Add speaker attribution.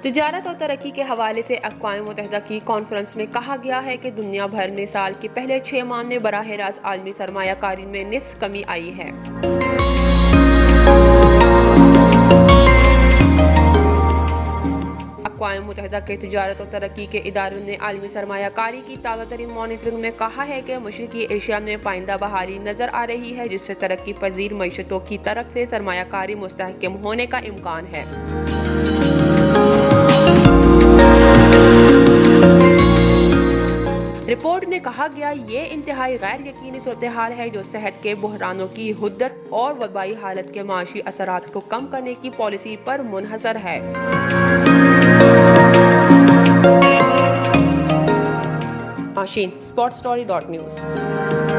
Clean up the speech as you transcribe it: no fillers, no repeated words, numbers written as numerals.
Speaker 1: तिजारत और तरक्की के हवाले से अक़वाम मुत्तहिदा की कॉन्फ्रेंस में कहा गया है कि दुनिया भर में साल के पहले 6 माह में बराह रास्त आलमी सरमायाकारी में निफ्स कमी आई है। अक़वाम मुत्तहिदा के तिजारत और तरक्की के इदारों ने आलमी सरमायाकारी की ताज़ा तरीन मॉनिटरिंग में कहा है कि मशरिकी एशिया में पाइंदा बहाली नज़र आ रही है, जिससे तरक्की पजीर मईशतों की तरफ से सरमायाकारी मुस्तहकम होने का इम्कान है। रिपोर्ट में कहा गया ये इंतहाई गैर यकीनी सूरत हाल है जो सेहत के बहरानों की हुद्दत और वबाई हालत के माशी असरात को कम करने की पॉलिसी पर मुनहसर है। स्पोर्ट्स स्टोरी.न्यूज़